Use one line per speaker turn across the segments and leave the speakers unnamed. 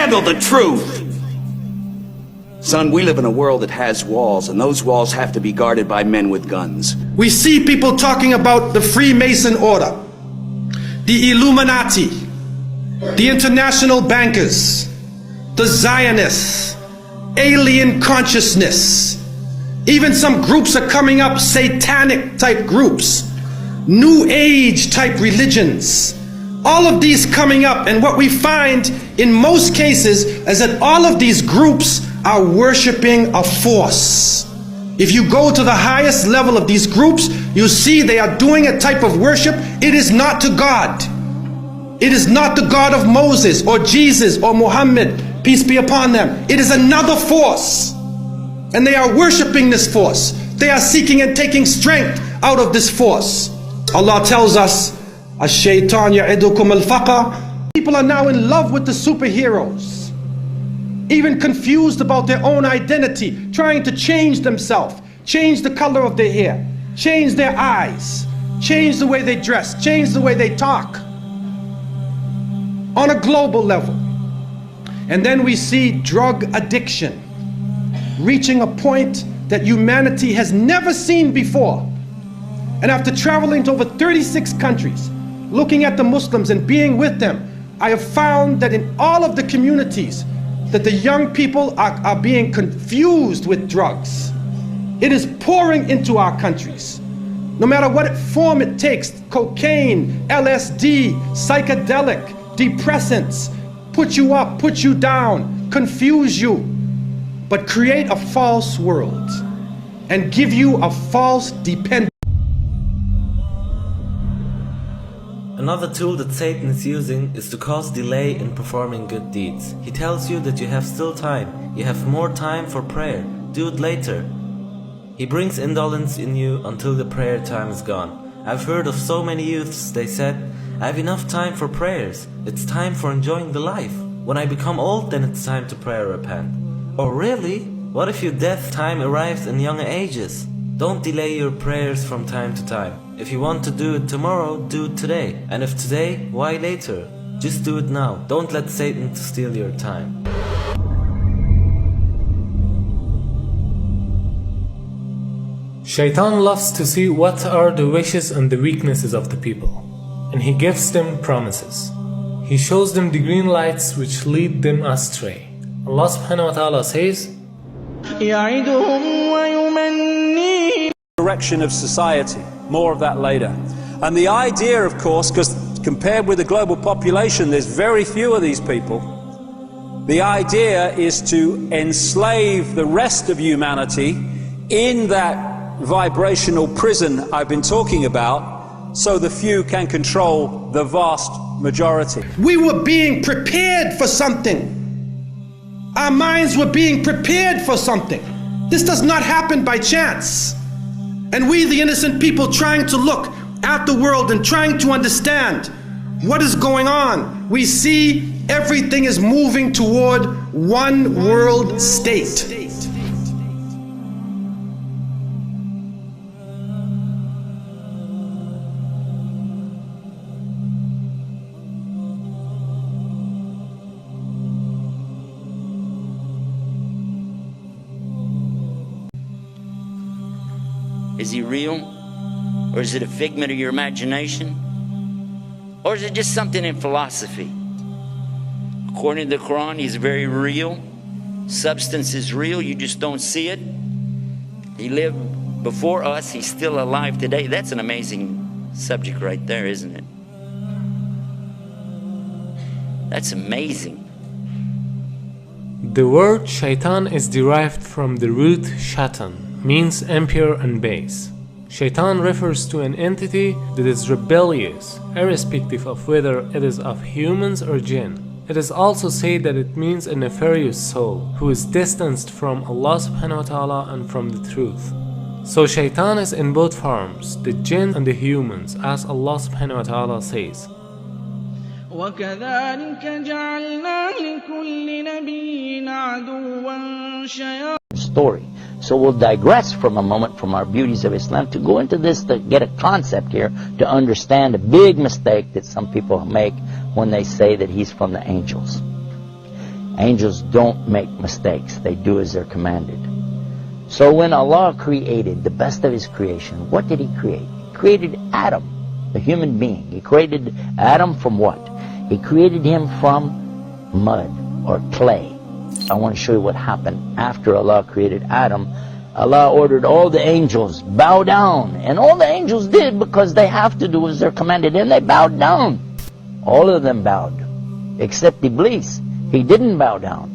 handle the truth. Son, we live in a world that has walls, and those walls have to be guarded by men with guns.
We see people talking about the Freemason order, the Illuminati, the international bankers, the Zionists, alien consciousness. Even some groups are coming up, satanic type groups, new age type religions. All of these coming up, and what we find in most cases is that all of these groups are worshiping a force. If you go to the highest level of these groups, you see they are doing a type of worship. It is not to God. It is not the God of Moses or Jesus or Muhammad, peace be upon them. It is another force. And they are worshiping this force. They are seeking and taking strength out of this force. Allah tells us, Ash-shaytan ya'idukum al-faqr. People are now in love with the superheroes, even confused about their own identity, trying to change themselves, change the color of their hair, change their eyes, change the way they dress, change the way they talk, on a global level. And then we see drug addiction reaching a point that humanity has never seen before. And after traveling to over 36 countries, looking at the Muslims and being with them, I have found that in all of the communities that the young people are being confused with drugs. It is pouring into our countries. No matter what form it takes, cocaine, LSD, psychedelic, depressants, put you up, put you down, confuse you, but create a false world and give you a false dependence.
Another tool that Satan is using is to cause delay in performing good deeds. He tells you that you have still time, you have more time for prayer, do it later. He brings indolence in you until the prayer time is gone. I've heard of so many youths, they said, I have enough time for prayers, it's time for enjoying the life. When I become old, then it's time to pray or repent. Oh really? What if your death time arrives in younger ages? Don't delay your prayers from time to time. If you want to do it tomorrow, do it today. And if today, why later? Just do it now. Don't let Satan steal your time.
Shaitan loves to see what are the wishes and the weaknesses of the people, and he gives them promises. He shows them the green lights which lead them astray. Allah subhanahu wa ta'ala says,
Direction of society. More of that later. And the idea, of course, because compared with the global population, there's very few of these people. The idea is to enslave the rest of humanity in that vibrational prison I've been talking about, so the few can control the vast majority.
We were being prepared for something. Our minds were being prepared for something. This does not happen by chance. And we, the innocent people, trying to look at the world and trying to understand what is going on, we see everything is moving toward one world state.
Is he real? Or is it a figment of your imagination? Or is it just something in philosophy? According to the Quran, he's very real. Substance is real, you just don't see it. He lived before us, he's still alive today. That's an amazing subject right there, isn't it? That's amazing.
The word shaitan is derived from the root shaitan, means impure and base. Shaitan refers to an entity that is rebellious, irrespective of whether it is of humans or jinn. It is also said that it means a nefarious soul, who is distanced from Allah subhanahu wa ta'ala and from the truth. So shaitan is in both forms, the jinn and the humans, as Allah subhanahu wa ta'ala says.
وَكَذَلِكَ جَعَلْنَا لِكُلِّ نَبِيٍّ عَدُوًّا شَيَاطِينَ
Story. So we'll digress from a moment from our beauties of Islam to go into this, to get a concept here, to understand a big mistake that some people make when they say that he's from the angels. Angels don't make mistakes. They do as they're commanded. So when Allah created the best of His creation, what did He create? He created Adam, the human being. He created Adam from what? He created him from mud or clay. I want to show you what happened after Allah created Adam. Allah ordered all the angels, bow down. And all the angels did because they have to do as they're commanded. And they bowed down. All of them bowed, except Iblis. He didn't bow down.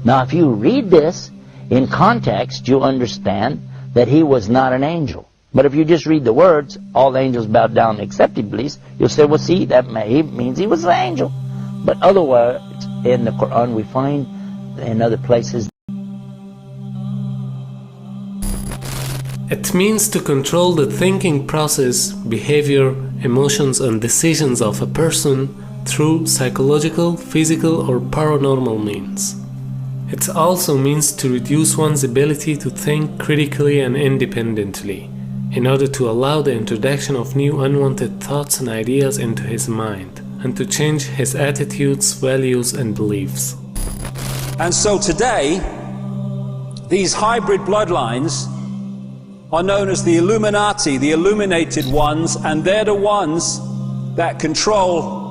Now if you read this in context, you'll understand that he was not an angel. But if you just read the words, all the angels bowed down except Iblis, you'll say, well, see, that means he was an angel. But otherwise, in the Quran, we find in other places.
It means to control the thinking process, behavior, emotions and decisions of a person through psychological, physical or paranormal means. It also means to reduce one's ability to think critically and independently, in order to allow the introduction of new unwanted thoughts and ideas into his mind, and to change his attitudes, values and beliefs.
And so today, these hybrid bloodlines are known as the Illuminati, the illuminated ones, and they're the ones that control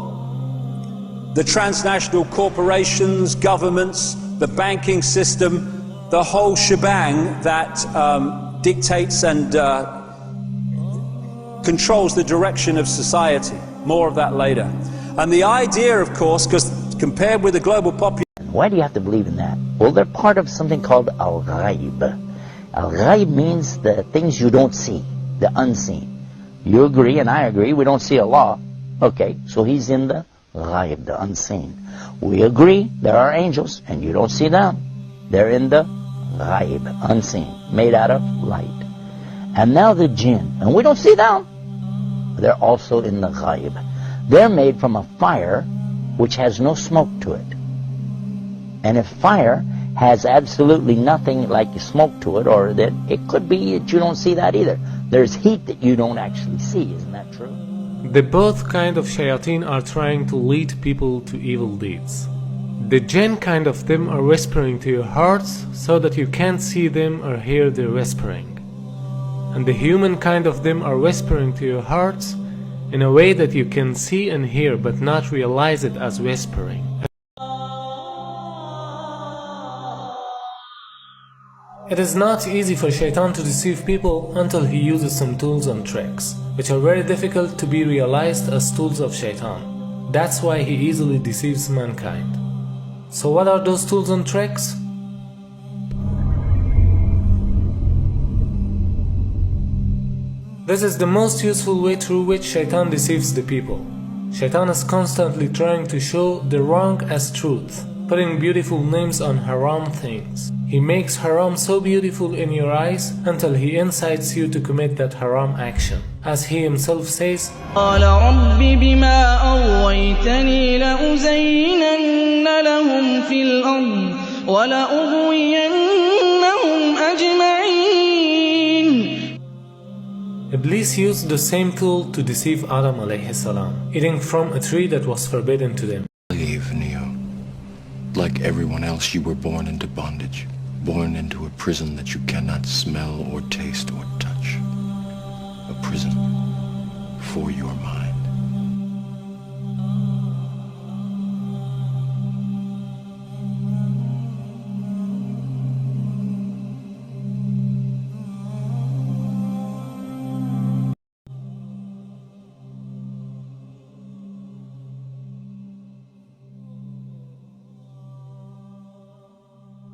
the transnational corporations, governments, the banking system, the whole shebang that dictates and controls the direction of society. More of that later. And the idea, of course, because compared with the global population...
Why do you have to believe in that? Well, they're part of something called al-ghaib. Al-ghaib means the things you don't see, the unseen. You agree and I agree, we don't see Allah. Okay, so He's in the ghaib, the unseen. We agree there are angels and you don't see them. They're in the ghaib, unseen, made out of light. And now the jinn, and we don't see them. They're also in the ghaib. They're made from a fire which has no smoke to it. And if fire has absolutely nothing like smoke to it, or that it could be that you don't see that either. There's heat that you don't actually see, isn't that true?
The both kind of shayateen are trying to lead people to evil deeds. The jinn kind of them are whispering to your hearts so that you can't see them or hear their whispering. And the human kind of them are whispering to your hearts in a way that you can see and hear but not realize it as whispering. It is not easy for Shaitan to deceive people until he uses some tools and tricks, which are very difficult to be realized as tools of Shaitan. That's why he easily deceives mankind. So what are those tools and tricks? This is the most useful way through which Shaitan deceives the people. Shaitan is constantly trying to show the wrong as truth, putting beautiful names on haram things. He makes haram so beautiful in your eyes until he incites you to commit that haram action. As he himself says,
قال رب بما أغويتني لأزينن لهم في الأرض ولأغوينهم أجمعين.
Iblis used the same tool to deceive Adam alayhi salam, eating from a tree that was forbidden to them.
Believe, Neo. Like everyone else, you were born into bondage, born into a prison that you cannot smell or taste or touch. A prison for your mind.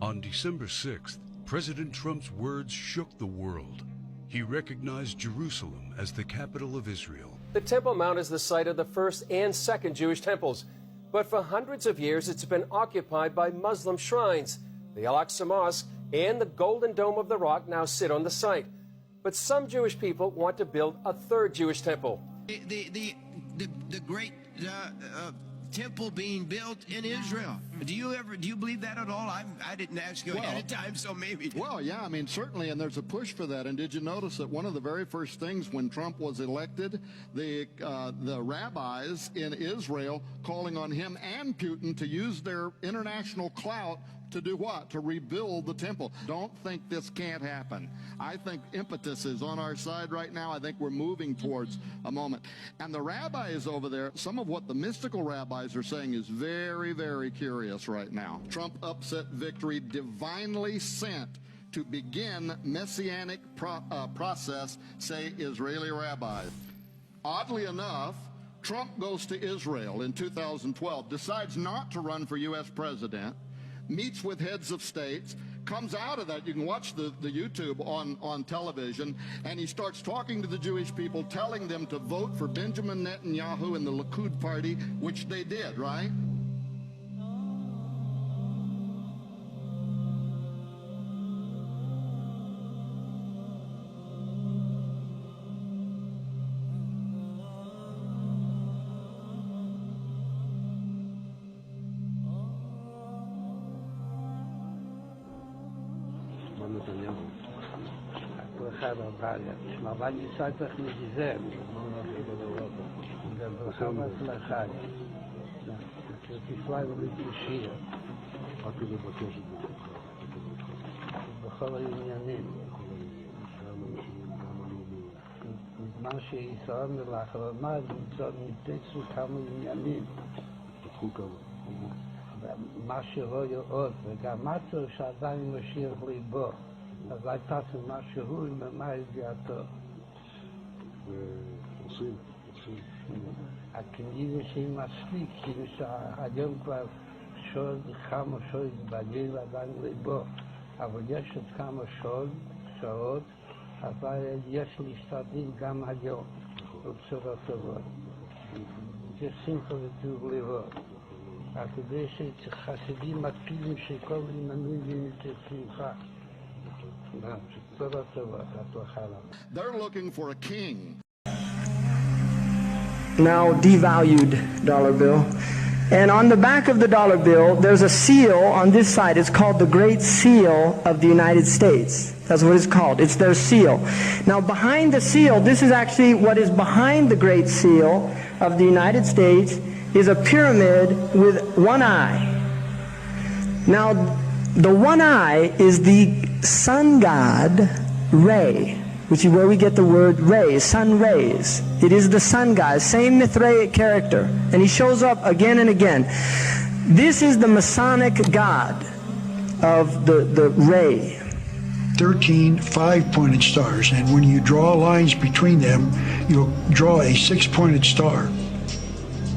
On December 6th, President Trump's words shook the world. He recognized Jerusalem as the capital of Israel.
The Temple Mount is the site of the first and second Jewish temples. But for hundreds of years, it's been occupied by Muslim shrines. The Al-Aqsa Mosque and the Golden Dome of the Rock now sit on the site. But some Jewish people want to build a third Jewish temple.
The great temple being built in Israel. Do you believe that at all? I didn't ask you ahead of time, so maybe.
Well, yeah, I mean, certainly, and there's a push for that. And did you notice that one of the very first things when Trump was elected, the rabbis in Israel calling on him and Putin to use their international clout to do what? To rebuild the temple. Don't think this can't happen. I think impetus is on our side right now. I think we're moving towards a moment. And the rabbis over there, some of what the mystical rabbis are saying is very, very curious right now. Trump upset victory divinely sent to begin messianic process, say Israeli rabbis. Oddly enough, Trump goes to Israel in 2012, decides not to run for U.S. president, meets with heads of states, comes out of that, you can watch the YouTube on television, and he starts talking to the Jewish people, telling them to vote for Benjamin Netanyahu and the Likud party, which they did, right?
בכל העניינים. בזמן שישראל מלאכה, אבל נתפסו כמה עניינים. מה שרואה עוד, וגם מצב שעדיין משאיר ליבו. אז הייתה משהו ומה ידיעתו. הכנראה שהיא מספיק, כאילו שהיום כבר כמה שעות בגיל ועדיין ליבו, אבל יש עוד כמה שעות, אבל יש להשתדל גם היום, בבשורות טובות. זה שמחה וטוב לראות. כדי שחסידים מקפידים שכל ימנים יהיו שמחה.
They're looking for a king.
Now devalued dollar bill. And on the back of the dollar bill, there's a seal on this side. It's called the Great Seal of the United States. That's what it's called. It's their seal. Now behind the seal, this is actually what is behind the Great Seal of the United States, is a pyramid with one eye. Now the one eye is the sun god Re, which is where we get the word rays, sun rays. It is the sun god, same Mithraic character, and he shows up again and again. This is the Masonic god of the Re.
13 5-pointed stars, and when you draw lines between them, you'll draw a 6-pointed star.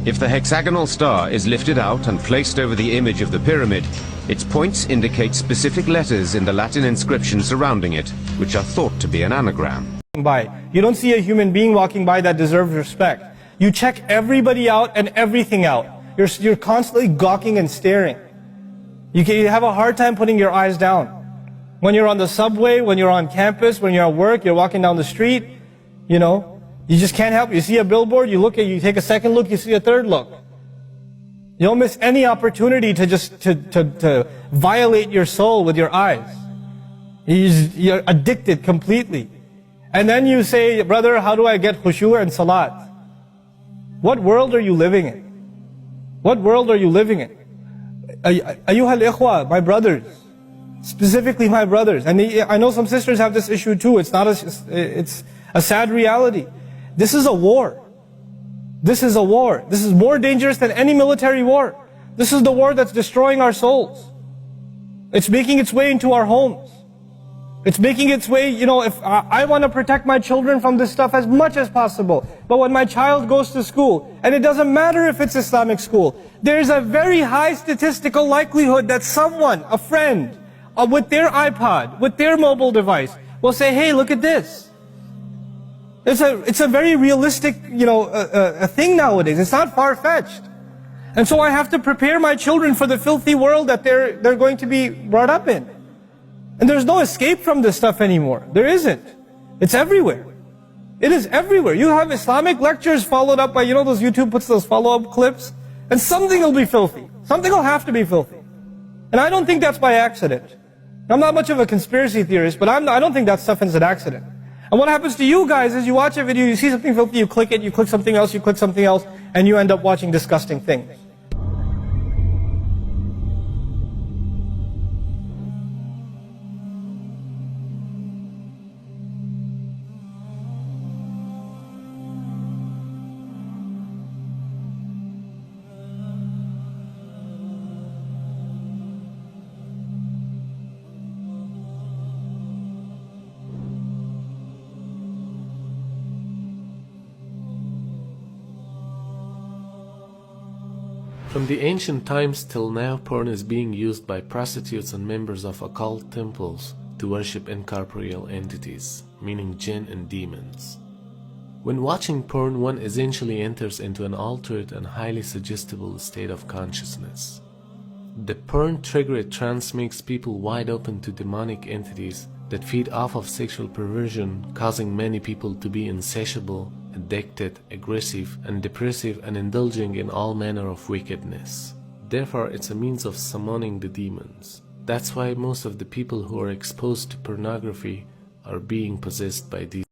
If the hexagonal star is lifted out and placed over the image of the pyramid, its points indicate specific letters in the Latin inscription surrounding it, which are thought to be an anagram.
You don't see a human being walking by that deserves respect. You check everybody out and everything out. You're constantly gawking and staring. You have a hard time putting your eyes down. When you're on the subway, when you're on campus, when you're at work, you're walking down the street, you know, you just can't help it. You see a billboard, you take a second look, you see a third look. You don't miss any opportunity to just to violate your soul with your eyes. You're addicted completely. And then you say, brother, how do I get khushu' and salat? What world are you living in? What world are you living in? Ayyuhal ikhwa, my brothers. Specifically my brothers. And I know some sisters have this issue too. It's a sad reality. This is a war. This is a war. This is more dangerous than any military war. This is the war that's destroying our souls. It's making its way into our homes. It's making its way, you know, if I want to protect my children from this stuff as much as possible. But when my child goes to school, and it doesn't matter if it's Islamic school, there's a very high statistical likelihood that someone, a friend, with their iPod, with their mobile device, will say, hey, look at this. It's a very realistic, you know, a thing nowadays. It's not far-fetched. And so I have to prepare my children for the filthy world that they're going to be brought up in. And there's no escape from this stuff anymore. There isn't. It's everywhere. It is everywhere. You have Islamic lectures followed up by, you know, those YouTube puts those follow-up clips, and something will be filthy. Something will have to be filthy. And I don't think that's by accident. I'm not much of a conspiracy theorist, but I don't think that stuff is an accident. And what happens to you guys is you watch a video, you see something filthy, you click it, you click something else, and you end up watching disgusting things.
From the ancient times till now, porn is being used by prostitutes and members of occult temples to worship incorporeal entities, meaning jinn and demons. When watching porn, one essentially enters into an altered and highly suggestible state of consciousness. The porn-triggered trance makes people wide open to demonic entities that feed off of sexual perversion, causing many people to be insatiable, addicted, aggressive, and depressive, and indulging in all manner of wickedness. Therefore, it's a means of summoning the demons. That's why most of the people who are exposed to pornography are being possessed by these